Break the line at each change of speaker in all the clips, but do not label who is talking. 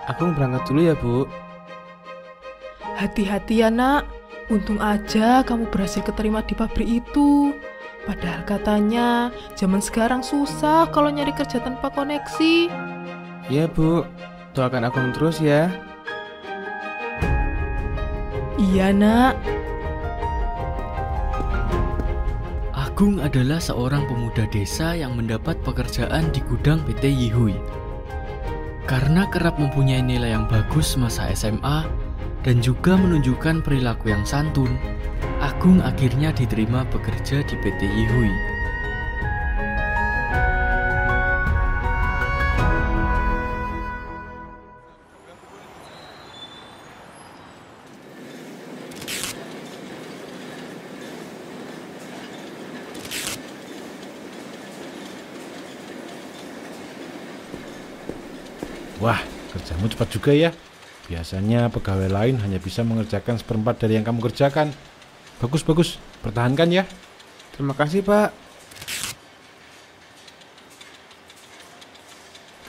Agung berangkat dulu ya, Bu.
Hati-hati ya nak, untung aja kamu berhasil keterima di pabrik itu. Padahal katanya zaman sekarang susah kalau nyari kerja tanpa koneksi.
Iya, Bu. Doakan Agung terus ya.
Iya nak.
Agung adalah seorang pemuda desa yang mendapat pekerjaan di gudang PT Yihui. Karena kerap mempunyai nilai yang bagus semasa SMA dan juga menunjukkan perilaku yang santun, Agung akhirnya diterima bekerja di PT Yihui.
Wah, kerjamu cepat juga ya. Biasanya pegawai lain hanya bisa mengerjakan seperempat dari yang kamu kerjakan. Bagus, pertahankan ya.
Terima kasih, Pak.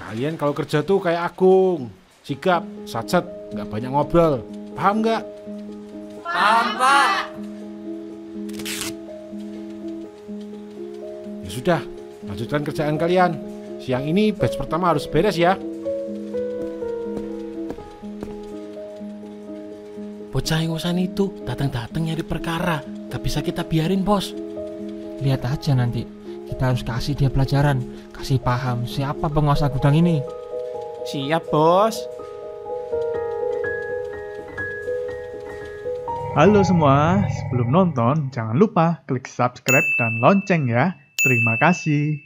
Kalian kalau kerja tuh kayak Agung. Sikap, satset, nggak banyak ngobrol. Paham nggak?
Paham, Pak.
Ya sudah, lanjutkan kerjaan kalian. Siang ini batch pertama harus beres ya.
Bocah ingusan itu datang-datang nyari perkara. Gak bisa kita biarin, bos.
Lihat aja nanti. Kita harus kasih dia pelajaran. Kasih paham siapa penguasa gudang ini.
Siap, Bos.
Halo semua, sebelum nonton jangan lupa klik subscribe dan lonceng ya. Terima kasih.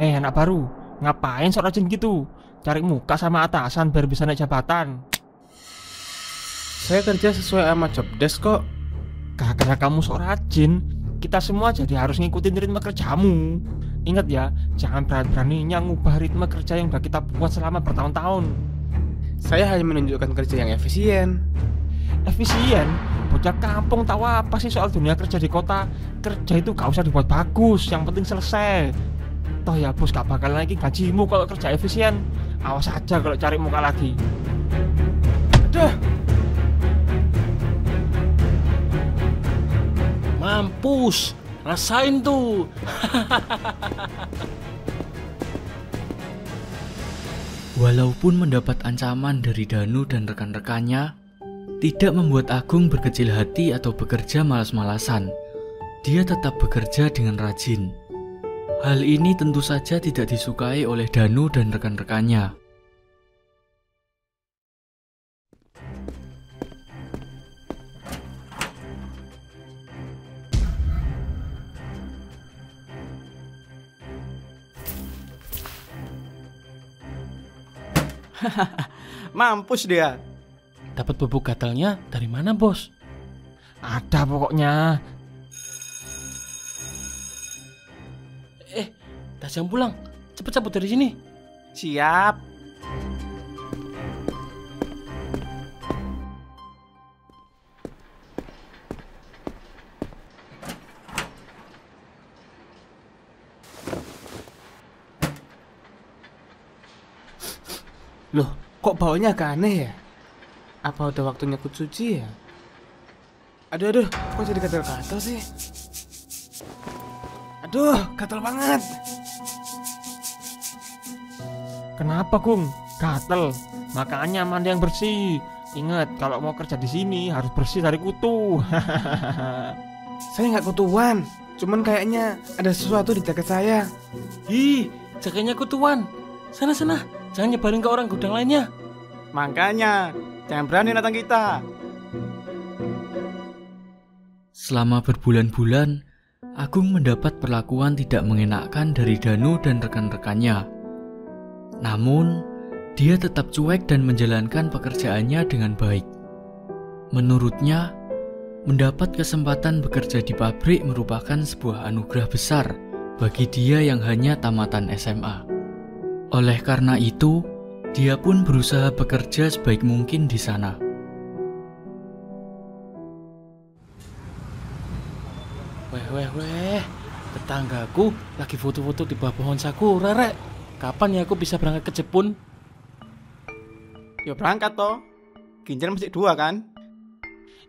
Anak baru, ngapain sok rajin gitu? Cari muka sama atasan biar bisa naik jabatan.
Saya kerja sesuai sama job desk kok.
Karena kamu sok rajin, kita semua jadi harus ngikutin ritme kerjamu. Ingat ya, jangan berani-beraninya ngubah ritme kerja yang udah kita buat selama bertahun-tahun.
Saya hanya menunjukkan kerja yang efisien.
Efisien? Bocah kampung tahu apa sih soal dunia kerja di kota? Kerja itu gak usah dibuat bagus, yang penting selesai. Toh ya bos gak bakal naikin gajimu kalau kerja efisien. Awas aja kalau cari muka lagi.
Aduh.
Mampus, rasain tuh.
Walaupun mendapat ancaman dari Danu dan rekan-rekannya, tidak membuat Agung berkecil hati atau bekerja malas-malasan. Dia tetap bekerja dengan rajin. Hal ini tentu saja tidak disukai oleh Danu dan rekan-rekannya.
Mampus dia.
Dapat bubuk gatalnya dari mana, bos?
Ada pokoknya.
Dah jam pulang. Cepet cabut dari sini.
Siap. Loh, kok baunya agak aneh ya? Apa udah waktunya kucuci ya? Aduh, kok jadi gatal-gatal sih? Aduh, gatal banget.
Kenapa, Gung? Gatel. Makanya mandi yang bersih. Ingat, kalau mau kerja di sini harus bersih dari kutu.
Saya nggak kutuan, cuman kayaknya ada sesuatu di jaket saya.
Ih, jaketnya kutuan. Sana, jangan nyebarin ke orang gudang lainnya.
Makanya, jangan berani datang kita.
Selama berbulan-bulan, Agung mendapat perlakuan tidak mengenakan dari Danu dan rekan-rekannya. Namun, dia tetap cuek dan menjalankan pekerjaannya dengan baik. Menurutnya, mendapat kesempatan bekerja di pabrik merupakan sebuah anugerah besar bagi dia yang hanya tamatan SMA. Oleh karena itu, dia pun berusaha bekerja sebaik mungkin di sana.
Weh. Tetanggaku lagi foto-foto di bawah pohon sakura, Rek. Kapan ya aku bisa berangkat ke Jepun?
Ya berangkat toh. Ginjal masih 2 kan?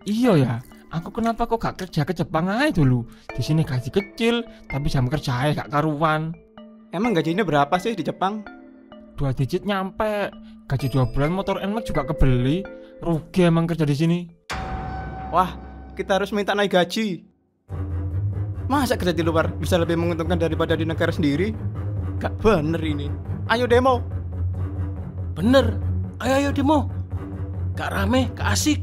Iya ya, aku kenapa kok gak kerja ke Jepang aja dulu? Di sini gaji kecil, tapi jam kerja gak karuan.
Emang gajinya berapa sih di Jepang?
2 digit nyampe. Gaji 2 bulan motor NMAX juga kebeli. Rugi emang kerja di sini.
Wah, kita harus minta naik gaji. Masa kerja di luar bisa lebih menguntungkan daripada di negara sendiri? Gak bener ini. Ayo demo.
Bener. Ayo demo. Gak rame, gak asik.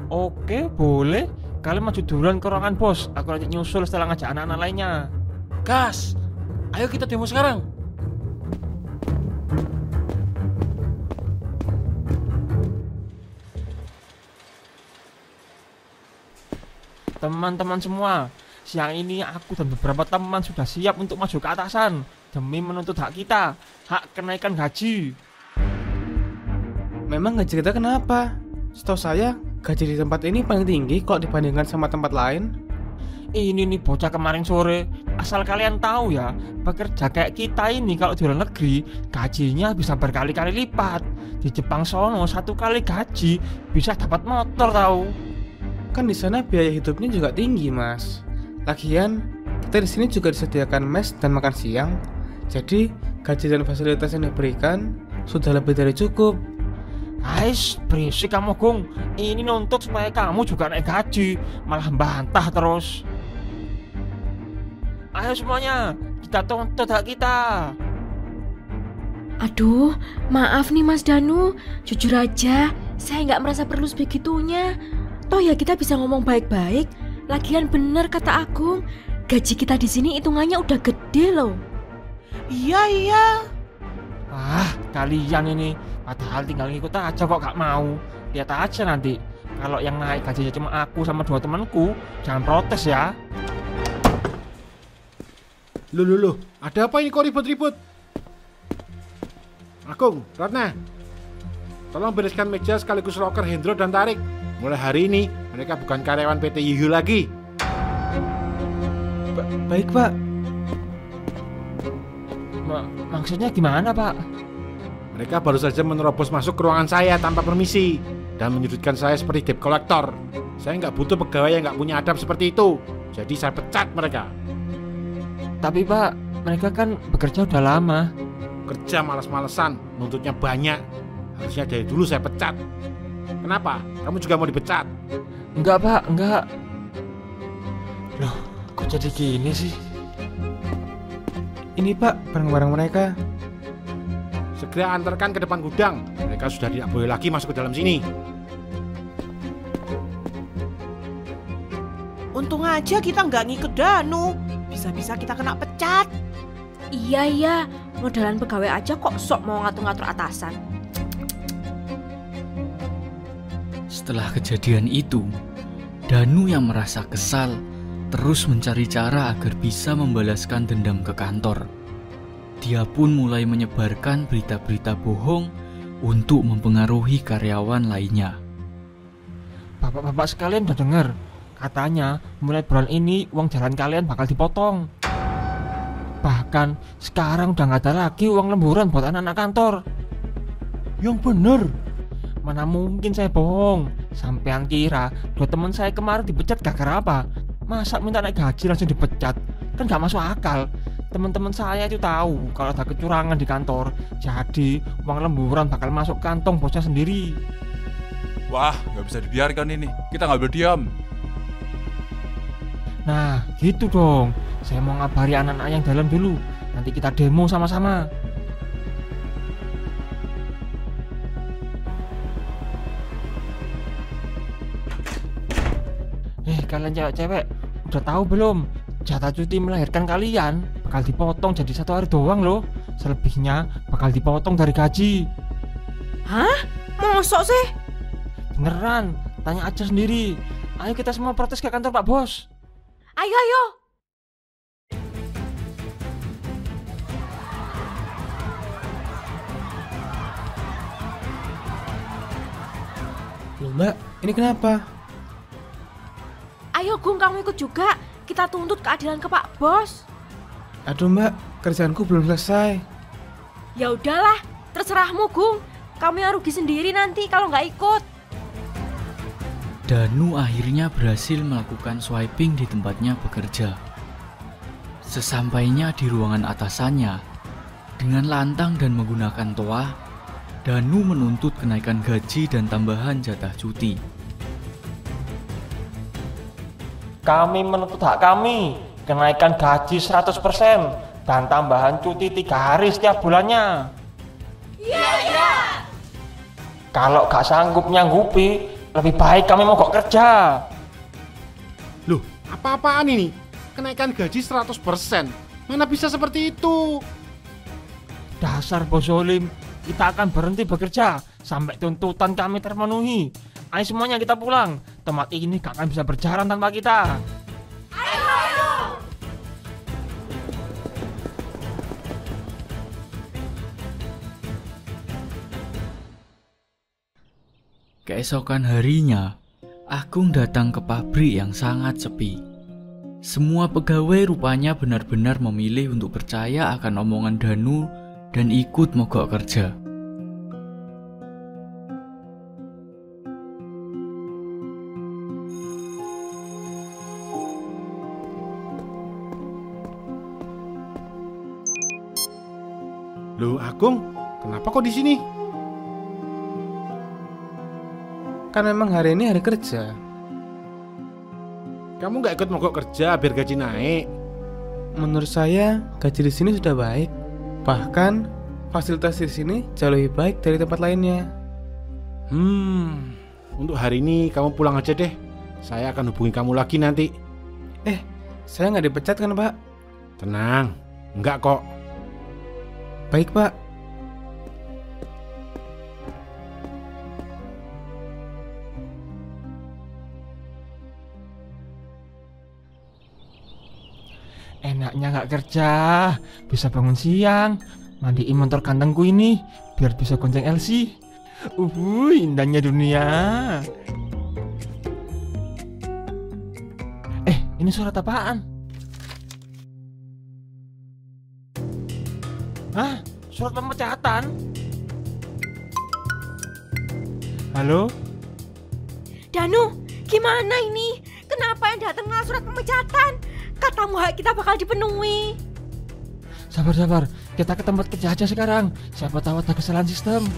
Oke, boleh. Kalian maju duluan ke ruangan bos. Aku nanti nyusul setelah ngajak anak-anak lainnya.
Gas. Ayo kita demo sekarang.
Teman-teman semua, siang ini aku dan beberapa teman sudah siap untuk maju ke atasan demi menuntut hak kita, hak kenaikan gaji.
Memang gaji kita kenapa? Setahu saya, gaji di tempat ini paling tinggi kalau dibandingkan sama tempat lain.
Ini nih bocah kemarin sore. Asal kalian tahu ya, pekerja kayak kita ini kalau di luar negeri gajinya bisa berkali-kali lipat. Di Jepang sono 1 kali gaji bisa dapat motor tahu.
Kan di sana biaya hidupnya juga tinggi, Mas. Lagian, kita di sini juga disediakan mes dan makan siang. Jadi, gaji dan fasilitas yang diberikan sudah lebih dari cukup.
Guys, berisik kamu Gung. Ini nuntut supaya kamu juga naik gaji, malah bantah terus. Ayo semuanya, kita tuntut hak kita.
Aduh, maaf nih Mas Danu. Jujur aja, saya nggak merasa perlu sebegitunya. Toh ya kita bisa ngomong baik-baik. Lagian bener kata Agung, gaji kita di sini hitungannya udah gede loh.
Iya.
Ah, kalian ini padahal tinggal ngikut aja kok gak mau. Lihat aja nanti. Kalau yang naik gajinya cuma aku sama 2 temanku, jangan protes ya.
Loh, ada apa ini kok ribut-ribut? Agung, Ratna, tolong bereskan meja sekaligus loker Hendro dan Tarik. Mulai hari ini, mereka bukan karyawan PT Yuhu lagi.
Baik, Pak.
Maksudnya gimana, Pak?
Mereka baru saja menerobos masuk ke ruangan saya tanpa permisi dan menyudutkan saya seperti debt collector. Saya nggak butuh pegawai yang nggak punya adab seperti itu. Jadi saya pecat mereka.
Tapi, Pak, mereka kan bekerja udah lama.
Kerja malas-malesan, nuntutnya banyak. Harusnya dari dulu saya pecat. Kenapa? Kamu juga mau dipecat?
Enggak, Pak, enggak. Loh, kok jadi gini sih?
Ini Pak, barang-barang mereka.
Segera antarkan ke depan gudang. Mereka sudah tidak boleh lagi masuk ke dalam sini.
Untung aja kita nggak ngikut Danu. Bisa-bisa kita kena pecat.
Iya, modalan pegawai aja kok sok mau ngatur-ngatur atasan.
Setelah kejadian itu, Danu yang merasa kesal terus mencari cara agar bisa membalaskan dendam ke kantor. Dia pun mulai menyebarkan berita-berita bohong untuk mempengaruhi karyawan lainnya.
Bapak-bapak sekalian udah dengar? Katanya mulai bulan ini uang jalan kalian bakal dipotong. Bahkan sekarang udah gak ada lagi uang lemburan buat anak-anak kantor.
Yang bener.
Mana mungkin saya bohong. Sampean kira 2 teman saya kemarin dipecat gara-gara apa? Masa minta naik gaji langsung dipecat? Kan gak masuk akal. Teman-teman saya itu tahu kalau ada kecurangan di kantor. Jadi uang lemburan bakal masuk kantong bosnya sendiri.
Wah, gak bisa dibiarkan ini. Kita gak boleh diam.
Nah, gitu dong. Saya mau ngabari anak-anak yang dalam dulu. Nanti kita demo sama-sama. Kalian cewek-cewek, udah tahu belum? Jatah cuti melahirkan kalian bakal dipotong jadi 1 hari doang loh. Selebihnya bakal dipotong dari gaji.
Hah? Mosok sih?
Beneran, tanya aja sendiri. Ayo kita semua protes ke kantor Pak Bos.
Ayo.
Loh Mbak, ini kenapa?
Ayo Gung, kamu ikut juga. Kita tuntut keadilan ke Pak Bos.
Aduh mbak, kerjaanku belum selesai.
Ya udahlah, terserahmu Gung. Kamu yang rugi sendiri nanti kalau nggak ikut.
Danu akhirnya berhasil melakukan swiping di tempatnya bekerja. Sesampainya di ruangan atasannya, dengan lantang dan menggunakan toa, Danu menuntut kenaikan gaji dan tambahan jatah cuti.
Kami menuntut hak kami, kenaikan gaji 100% dan tambahan cuti 3 hari setiap bulannya.
Iya.
Kalau gak sanggup nyanggupi, lebih baik kami mogok kerja.
Loh, apa-apaan ini? Kenaikan gaji 100%. Mana bisa seperti itu?
Dasar Bos Zolim, kita akan berhenti bekerja sampai tuntutan kami terpenuhi. Ayo semuanya kita pulang. Tempat ini gak akan bisa berjalan tanpa kita.
Ayo.
Keesokan harinya, Agung datang ke pabrik yang sangat sepi. Semua pegawai rupanya benar-benar memilih untuk percaya akan omongan Danu dan ikut mogok kerja.
Loh, Agung, kenapa kok di sini?
Kan memang hari ini hari kerja.
Kamu nggak ikut mogok kerja biar gaji naik?
Menurut saya gaji di sini sudah baik. Bahkan fasilitas di sini jauh lebih baik dari tempat lainnya.
Untuk hari ini kamu pulang aja deh. Saya akan hubungi kamu lagi nanti.
Saya nggak dipecat kan Pak?
Tenang, enggak kok.
Baik Pak.
Enaknya gak kerja, bisa bangun siang, mandiin motor gantengku ini, biar bisa gonceng Elsie. Indahnya dunia. Ini surat apaan? Hah? Surat pemecatan? Halo?
Danu, gimana ini? Kenapa yang datang malah surat pemecatan? Katamu hak kita bakal dipenuhi.
Sabar, kita ke tempat kerja aja sekarang. Siapa tahu ada kesalahan sistem.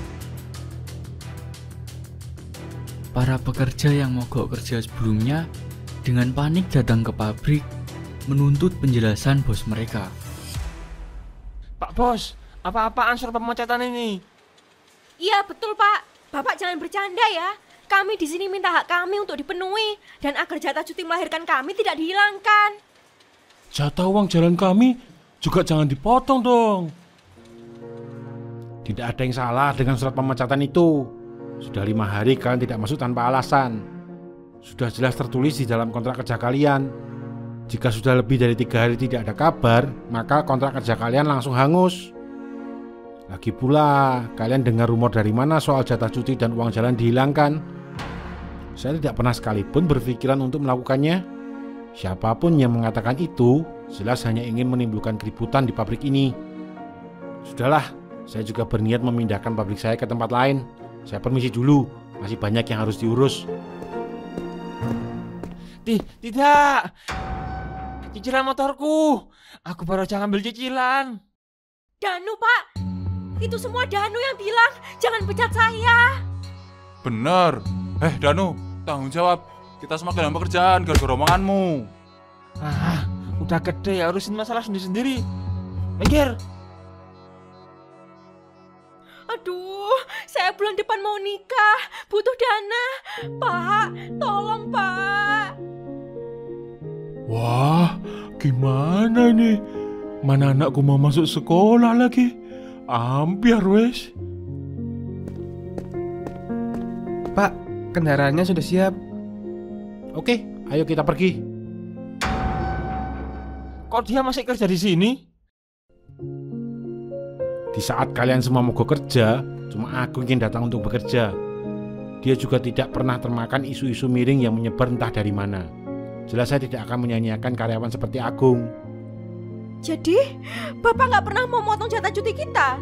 Para pekerja yang mogok kerja sebelumnya dengan panik datang ke pabrik menuntut penjelasan bos mereka.
Pak Bos, apa-apaan surat pemecatan ini?
Iya betul Pak. Bapak jangan bercanda ya. Kami di sini minta hak kami untuk dipenuhi dan agar jatah cuti melahirkan kami tidak dihilangkan.
Jatah uang jalan kami juga jangan dipotong dong.
Tidak ada yang salah dengan surat pemecatan itu. Sudah 5 hari kalian tidak masuk tanpa alasan. Sudah jelas tertulis di dalam kontrak kerja kalian. Jika sudah lebih dari 3 hari tidak ada kabar, maka kontrak kerja kalian langsung hangus. Lagi pula, kalian dengar rumor dari mana soal jatah cuti dan uang jalan dihilangkan? Saya tidak pernah sekalipun berpikiran untuk melakukannya. Siapapun yang mengatakan itu, jelas hanya ingin menimbulkan keributan di pabrik ini. Sudahlah, saya juga berniat memindahkan pabrik saya ke tempat lain. Saya permisi dulu, masih banyak yang harus diurus.
Tidak, cicilan motorku. Aku baru aja ngambil cicilan.
Danu Pak, itu semua Danu yang bilang jangan pecat saya.
Bener. Danu, tanggung jawab. Kita semua kehilangan pekerjaan gara-gara omonganmu.
Udah gede ya, urusin masalah sendiri-sendiri. Mikir.
Aduh, saya bulan depan mau nikah, butuh dana. Pak, tolong Pak.
Wah, gimana ini? Mana anakku mau masuk sekolah lagi? Hampir wes.
Pak, kendaraannya sudah siap.
Oke, ayo kita pergi.
Kok dia masih kerja di sini?
Di saat kalian semua mogok kerja, cuma aku ingin datang untuk bekerja. Dia juga tidak pernah termakan isu-isu miring yang menyebar entah dari mana. jelas saya tidak akan menyanyiakan karyawan seperti Agung.
Jadi, Bapak nggak pernah mau motong jatah cuti kita?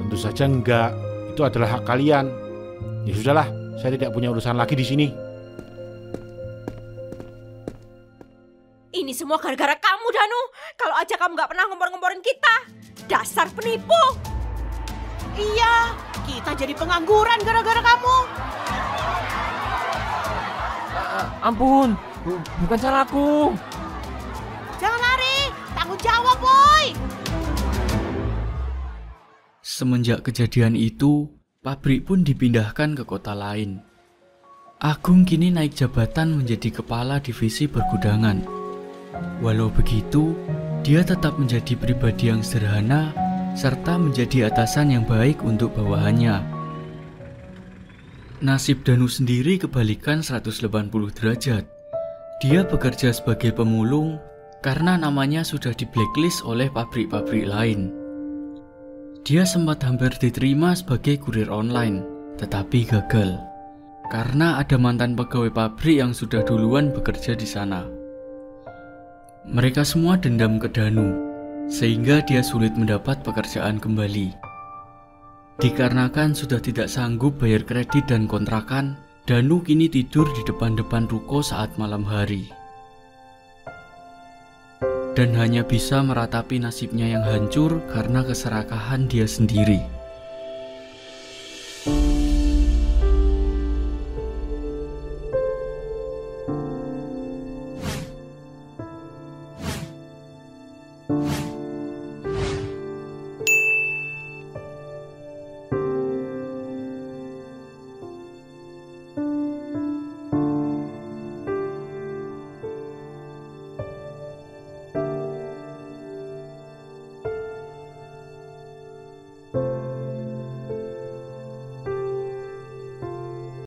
Tentu saja enggak, itu adalah hak kalian. Ya sudahlah, saya tidak punya urusan lagi di sini.
Ini semua gara-gara kamu, Danu. Kalau aja kamu nggak pernah ngompor-ngomporin kita. Dasar penipu.
Iya, kita jadi pengangguran gara-gara kamu.
Ampun, bukan salahku.
Jangan lari, tanggung jawab, boy.
Semenjak kejadian itu, pabrik pun dipindahkan ke kota lain. Agung kini naik jabatan menjadi kepala divisi pergudangan. Walau begitu, dia tetap menjadi pribadi yang sederhana serta menjadi atasan yang baik untuk bawahannya. Nasib Danu sendiri kebalikan 180 derajat. Dia bekerja sebagai pemulung karena namanya sudah di blacklist oleh pabrik-pabrik lain. Dia sempat hampir diterima sebagai kurir online, tetapi gagal karena ada mantan pegawai pabrik yang sudah duluan bekerja di sana. Mereka semua dendam ke Danu, sehingga dia sulit mendapat pekerjaan kembali. Dikarenakan sudah tidak sanggup bayar kredit dan kontrakan, Danu kini tidur di depan-depan ruko saat malam hari. Dan hanya bisa meratapi nasibnya yang hancur karena keserakahan dia sendiri.